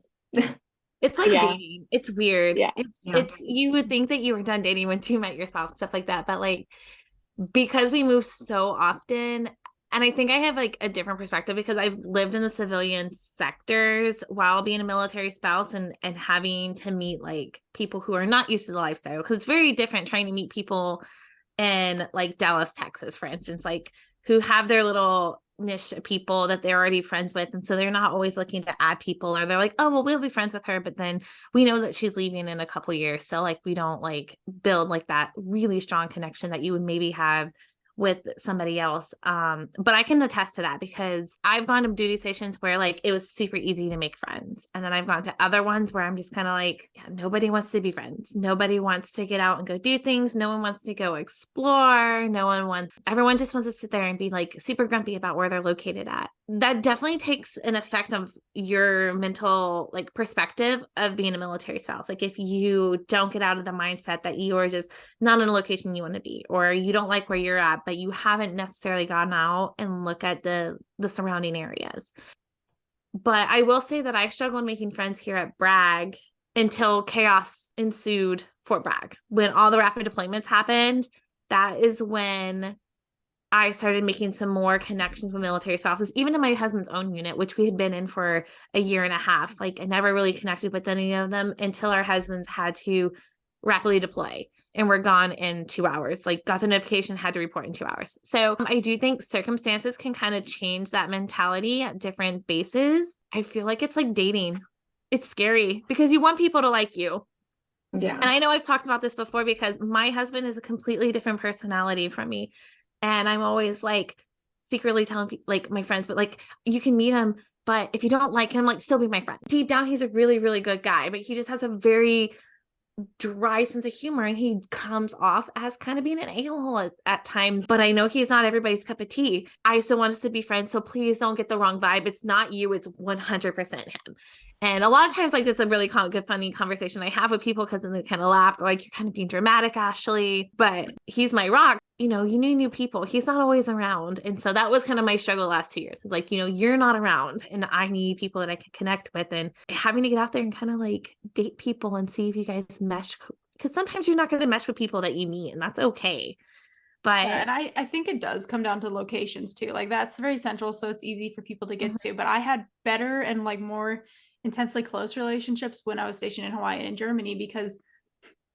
It's like Yeah. dating. It's weird. Yeah. It's you would think that you were done dating once you met your spouse, stuff like that. But like because we move so often, and I think I have like a different perspective because I've lived in the civilian sectors while being a military spouse and having to meet like people who are not used to the lifestyle, because it's very different trying to meet people in like Dallas, Texas, for instance, like who have their little niche of people that they're already friends with. And so they're not always looking to add people, or they're like, oh, well, we'll be friends with her. But then we know that she's leaving in a couple years. So like, we don't like build like that really strong connection that you would maybe have with somebody else. But I can attest to that because I've gone to duty stations where like it was super easy to make friends. And then I've gone to other ones where I'm just kind of like, yeah, nobody wants to be friends. Nobody wants to get out and go do things. No one wants to go explore. Everyone just wants to sit there and be like super grumpy about where they're located at. That definitely takes an effect of your mental like perspective of being a military spouse. Like if you don't get out of the mindset that you are just not in a location you want to be, or you don't like where you're at, but you haven't necessarily gone out and look at the surrounding areas. But I will say that I struggled making friends here at Bragg until chaos ensued Fort Bragg. When all the rapid deployments happened, that is when I started making some more connections with military spouses, even in my husband's own unit, which we had been in for a year and a half. Like I never really connected with any of them until our husbands had to rapidly deploy and we're gone in 2 hours, like got the notification, had to report in 2 hours. So I do think circumstances can kind of change that mentality at different bases. I feel like it's like dating. It's scary because you want people to like you. Yeah. And I know I've talked about this before because my husband is a completely different personality from me. And I'm always like secretly telling people, like my friends, but like you can meet him, but if you don't like him, like still be my friend. Deep down, he's a really, really good guy, but he just has a very dry sense of humor and he comes off as kind of being an a-hole at times. But I know he's not everybody's cup of tea. I still want us to be friends, so please don't get the wrong vibe. It's not you, it's 100% him. And a lot of times like it's a really good funny conversation I have with people because then they kind of laugh like, you're kind of being dramatic, Ashley, but he's my rock. You know, you need new people. He's not always around. And so that was kind of my struggle the last 2 years. It's like, you know, you're not around and I need people that I can connect with, and having to get out there and kind of like date people and see if you guys mesh. Because sometimes you're not going to mesh with people that you meet, and that's okay. But yeah, and I think it does come down to locations too. Like that's very central. So it's easy for people to get to. But I had better and like more intensely close relationships when I was stationed in Hawaii and in Germany because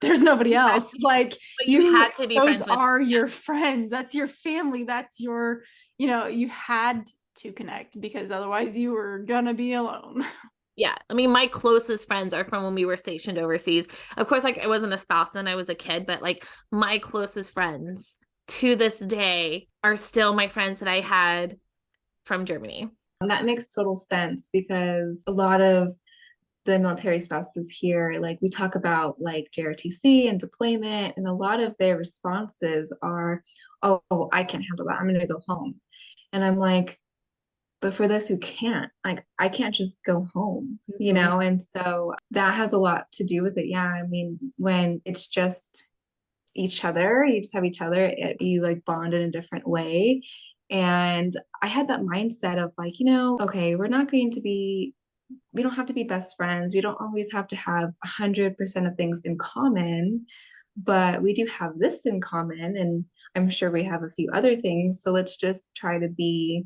there's nobody else. Like you had to be those friends with are your friends. That's your family. That's your, you know, you had to connect because otherwise you were gonna be alone. Yeah. I mean, my closest friends are from when we were stationed overseas. Of course, like I wasn't a spouse then, I was a kid, but like my closest friends to this day are still my friends that I had from Germany. That makes total sense because a lot of the military spouses here, like we talk about like JRTC and deployment, and a lot of their responses are, oh, I can't handle that. I'm going to go home. And I'm like, but for those who can't, like I can't just go home, you know? And so that has a lot to do with it. Yeah. I mean, when it's just each other, you just have each other, you like bond in a different way. And I had that mindset of like, you know, okay, we don't have to be best friends. We don't always have to have 100% of things in common, but we do have this in common. And I'm sure we have a few other things. So let's just try to be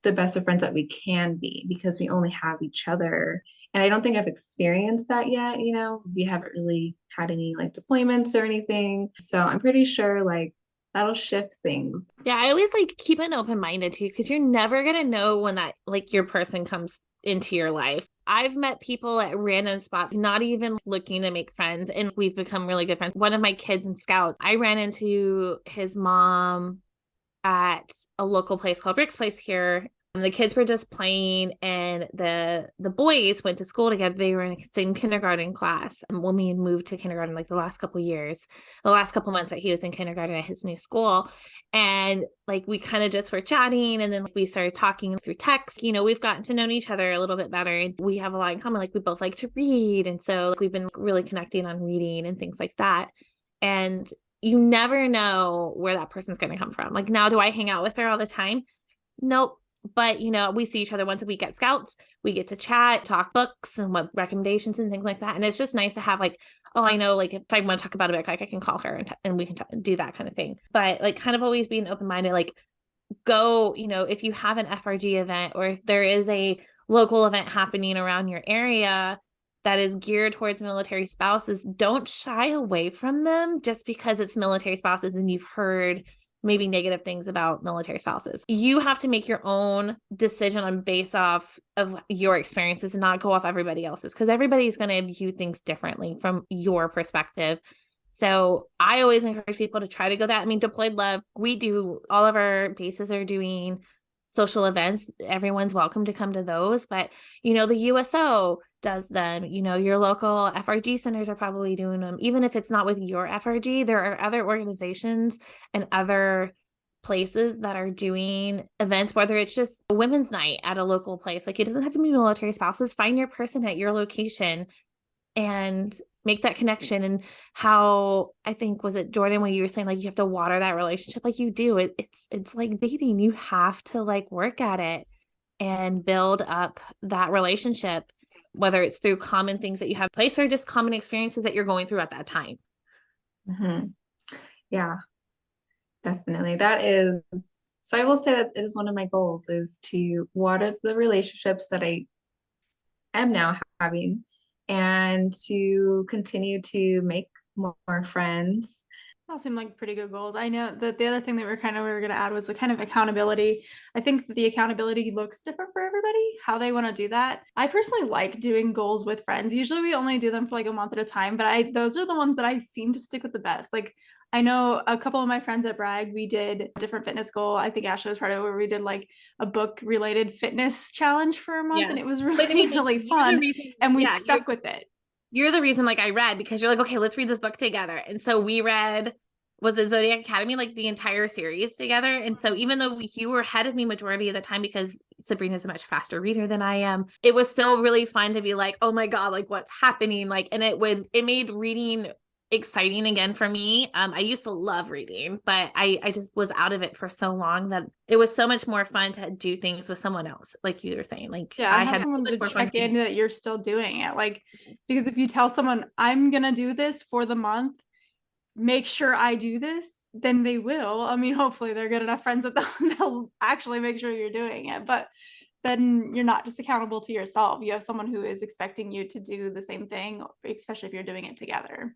the best of friends that we can be because we only have each other. And I don't think I've experienced that yet. You know, we haven't really had any like deployments or anything. So I'm pretty sure like that'll shift things. Yeah, I always like keep an open minded too, because you're never gonna know when that like your person comes into your life. I've met people at random spots, not even looking to make friends, and we've become really good friends. One of my kids in Scouts, I ran into his mom at a local place called Rick's Place here The kids were just playing, and the boys went to school together. They were in the same kindergarten class. And when we had moved to kindergarten, like the last couple months that he was in kindergarten at his new school, and like we kind of just were chatting, and then like, we started talking through text. We've gotten to know each other a little bit better, and we have a lot in common. Like we both like to read, and so like, we've been really connecting on reading and things like that. And you never know where that person's going to come from. Like now, do I hang out with her all the time? Nope. But we see each other once a week at Scouts. We get to chat, talk books and what recommendations and things like that. And it's just nice to have like, oh, I know, like if I want to talk about a book, like I can call her and we can do that kind of thing. But like kind of always being open-minded, like go, if you have an FRG event, or if there is a local event happening around your area that is geared towards military spouses, don't shy away from them just because it's military spouses and you've heard maybe negative things about military spouses. You have to make your own decision on based off of your experiences and not go off everybody else's, because everybody's going to view things differently from your perspective. So I always encourage people to try to go that. I mean, Deployed Love, we do, all of our bases are doing social events. Everyone's welcome to come to those, but the USO does them. Your local FRG centers are probably doing them. Even if it's not with your FRG, there are other organizations and other places that are doing events, whether it's just a women's night at a local place. Like it doesn't have to be military spouses. Find your person at your location and make that connection. And how, I think, was it Jordan, when you were saying like you have to water that relationship? Like you do. It's like dating. You have to like work at it and build up that relationship, whether it's through common things that you have in place or just common experiences that you're going through at that time. Mm-hmm. Yeah, definitely. That is, so I will say that it is one of my goals, is to water the relationships that I am now having and to continue to make more friends. All seem like pretty good goals. I know that the other thing that we were going to add was the kind of accountability. I think that the accountability looks different for everybody, how they want to do that. I personally like doing goals with friends. Usually we only do them for like a month at a time, but those are the ones that I seem to stick with the best. Like I know a couple of my friends at Bragg, we did a different fitness goal. I think Ashley was part of it, where we did like a book related fitness challenge for a month, and it was really, really fun. And we stuck with it. You're the reason like I read, because you're like, okay, let's read this book together. And so we read, was it Zodiac Academy, like the entire series together. And so even though you were ahead of me majority of the time, because Sabrina's a much faster reader than I am, it was still really fun to be like, oh my God, like what's happening? Like, and it made reading exciting again for me. I used to love reading, but I just was out of it for so long that it was so much more fun to do things with someone else, like you were saying. Like I had someone to check in that you're still doing it. Like, because if you tell someone I'm gonna do this for the month, make sure I do this, then they will. I mean, hopefully they're good enough friends that they'll actually make sure you're doing it. But then you're not just accountable to yourself. You have someone who is expecting you to do the same thing, especially if you're doing it together.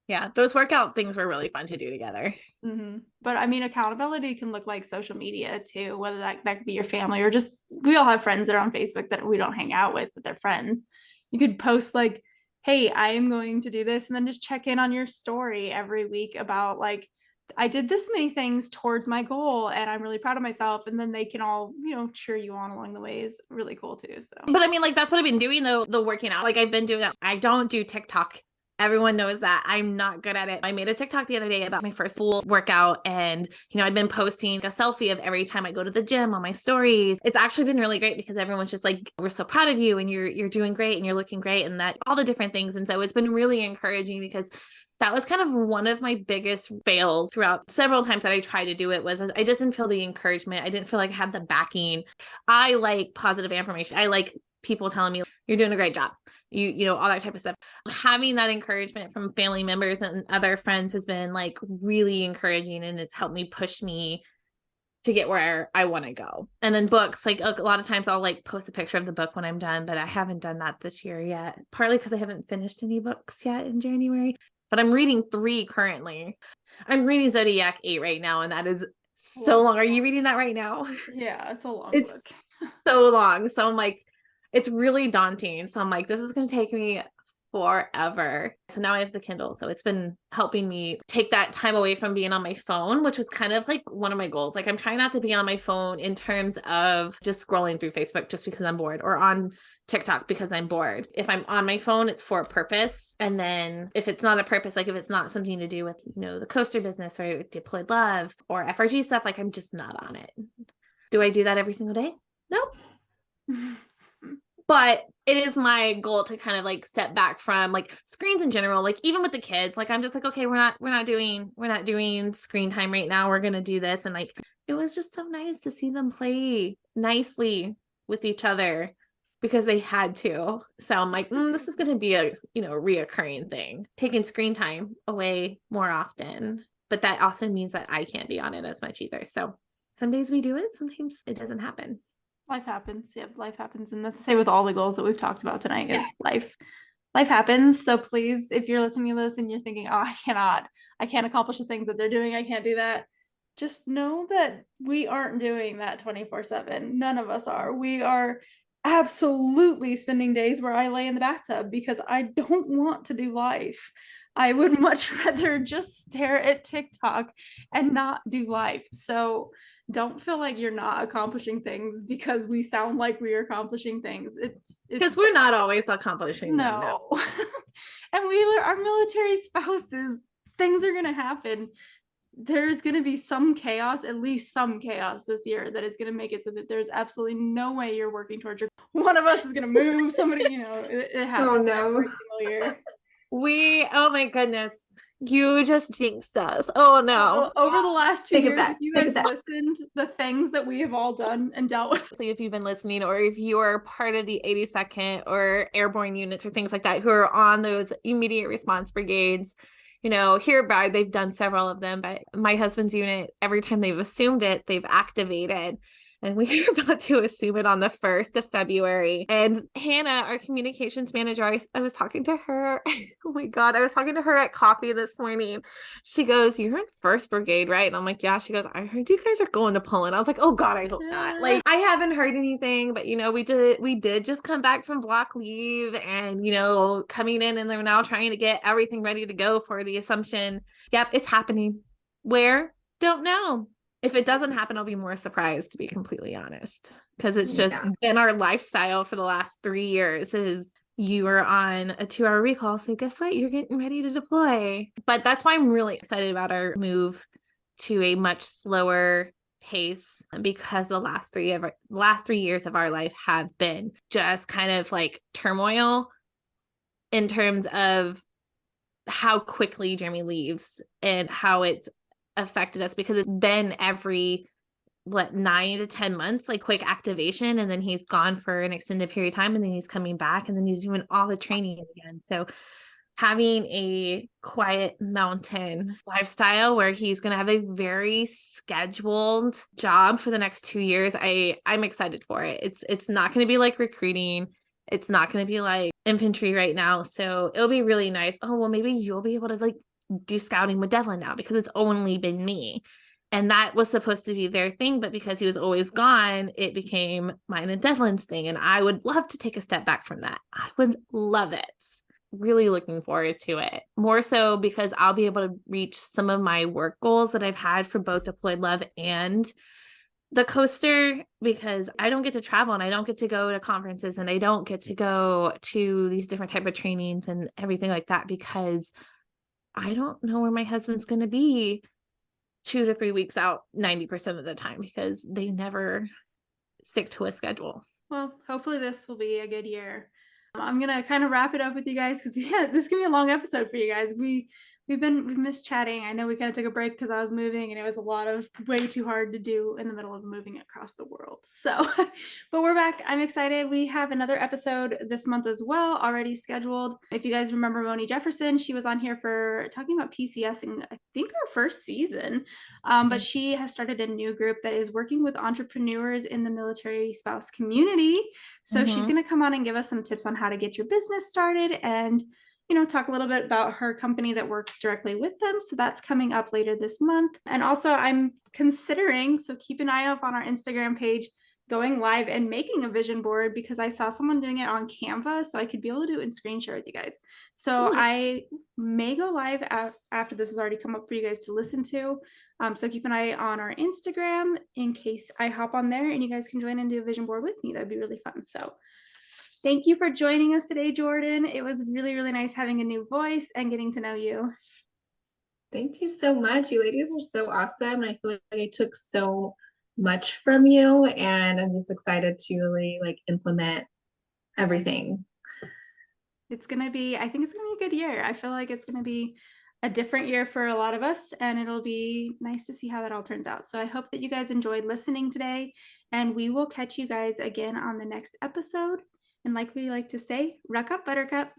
Yeah, those workout things were really fun to do together. Mm-hmm. But I mean, accountability can look like social media too, whether that could be your family or just, we all have friends that are on Facebook that we don't hang out with, but they're friends. You could post like, hey, I am going to do this, and then just check in on your story every week about like, I did this many things towards my goal and I'm really proud of myself. And then they can all, cheer you on along the way is really cool too. So, but I mean, like, that's what I've been doing though, the working out. Like I've been doing that. I don't do TikTok. Everyone knows that I'm not good at it. I made a TikTok the other day about my first full workout, and I've been posting a selfie of every time I go to the gym on my stories. It's actually been really great because everyone's just like, we're so proud of you, and you're doing great, and you're looking great, and that all the different things. And so it's been really encouraging, because that was kind of one of my biggest fails throughout several times that I tried to do it, was I just didn't feel the encouragement. I didn't feel like I had the backing. I like positive affirmation. I like people telling me you're doing a great job, all that type of stuff. Having that encouragement from family members and other friends has been like really encouraging, and it's helped me push me to get where I want to go. And then books, like a lot of times I'll like post a picture of the book when I'm done, but I haven't done that this year yet, partly because I haven't finished any books yet in January, but I'm reading 3 currently. I'm reading Zodiac 8 right now, and that is so long. Are you reading that right now? Yeah, it's a long book. So long. So I'm like, it's really daunting. So I'm like, this is going to take me forever. So now I have the Kindle. So it's been helping me take that time away from being on my phone, which was kind of like one of my goals. Like I'm trying not to be on my phone in terms of just scrolling through Facebook just because I'm bored, or on TikTok because I'm bored. If I'm on my phone, it's for a purpose. And then if it's not a purpose, like if it's not something to do with, the coaster business or Deployed Love or FRG stuff, like I'm just not on it. Do I do that every single day? Nope. But it is my goal to kind of like step back from like screens in general. Like even with the kids, like I'm just like, okay, we're not doing screen time right now. We're going to do this. And like, it was just so nice to see them play nicely with each other because they had to. So I'm like, this is going to be a, reoccurring thing, taking screen time away more often. But that also means that I can't be on it as much either. So some days we do it. Sometimes it doesn't happen. Life happens. Yep, life happens. And that's the same with all the goals that we've talked about tonight is life. Life happens. So please, if you're listening to this and you're thinking, oh, I can't accomplish the things that they're doing, I can't do that. Just know that we aren't doing that 24/7. None of us are. We are absolutely spending days where I lay in the bathtub because I don't want to do life. I would much rather just stare at TikTok and not do life. So don't feel like you're not accomplishing things because we sound like we are accomplishing things. It's because we're not always accomplishing them. No. And our military spouses, things are going to happen. There's going to be some chaos, at least some chaos this year that is going to make it so that there's absolutely no way you're working towards one of us is going to move somebody, it happens every single year. Oh my goodness. You just jinxed us. Oh no. Over the last 2 years, if you guys listened, the things that we have all done and dealt with. So if you've been listening, or if you are part of the 82nd or airborne units or things like that, who are on those immediate response brigades, hereby they've done several of them, but my husband's unit, every time they've assumed it, they've activated. And we are about to assume it on the 1st of February. And Hannah, our communications manager, I was talking to her. Oh my God, I was talking to her at coffee this morning. She goes, "You're in 1st Brigade, right?" And I'm like, "Yeah." She goes, "I heard you guys are going to Poland." I was like, "Oh God, I hope not." Like, I haven't heard anything, but we did just come back from block leave and, coming in, and they're now trying to get everything ready to go for the Assumption. Yep, it's happening. Where? Don't know. If it doesn't happen, I'll be more surprised, to be completely honest, because it's just been our lifestyle for the last 3 years is you are on a 2-hour recall. So guess what? You're getting ready to deploy. But that's why I'm really excited about our move to a much slower pace, because the last 3 years of our life have been just kind of like turmoil in terms of how quickly Jeremy leaves and how it's affected us, because it's been every 9 to 10 months, like quick activation, and then he's gone for an extended period of time, and then he's coming back, and then he's doing all the training again. So having a quiet mountain lifestyle where he's going to have a very scheduled job for the next 2 years, I'm excited for it. It's not going to be like recruiting. It's not going to be like infantry right now. So it'll be really nice. Oh, well, maybe you'll be able to like do scouting with Devlin now, because it's only been me. And that was supposed to be their thing, but because he was always gone, it became mine and Devlin's thing. And I would love to take a step back from that. I would love it. Really looking forward to it. More so because I'll be able to reach some of my work goals that I've had for both Deployed Love and the coaster, because I don't get to travel and I don't get to go to conferences and I don't get to go to these different type of trainings and everything like that, because I don't know where my husband's going to be 2 to 3 weeks out 90% of the time, because they never stick to a schedule. Well, hopefully this will be a good year. I'm going to kind of wrap it up with you guys, because this can be a long episode for you guys. We've missed chatting. I know we kind of took a break because I was moving, and it was way too hard to do in the middle of moving across the world. So, but we're back. I'm excited. We have another episode this month as well, already scheduled. If you guys remember Moni Jefferson, she was on here for talking about PCS in, I think, our 1st season. But she has started a new group that is working with entrepreneurs in the military spouse community. So she's going to come on and give us some tips on how to get your business started, and talk a little bit about her company that works directly with them. So that's coming up later this month. And also I'm considering, so keep an eye up on our Instagram page, going live and making a vision board because I saw someone doing it on Canva, so I could be able to do it in screen share with you guys. So Ooh. I may go live after this has already come up for you guys to listen to. So keep an eye on our Instagram in case I hop on there and you guys can join and do a vision board with me. That'd be really fun. So thank you for joining us today, Jordan. It was really, really nice having a new voice and getting to know you. Thank you so much. You ladies are so awesome. And I feel like I took so much from you, and I'm just excited to really like implement everything. It's going to be, I think it's going to be a good year. I feel like it's going to be a different year for a lot of us, and it'll be nice to see how that all turns out. So I hope that you guys enjoyed listening today, and we will catch you guys again on the next episode. And like we like to say, Ruck Up Buttercup.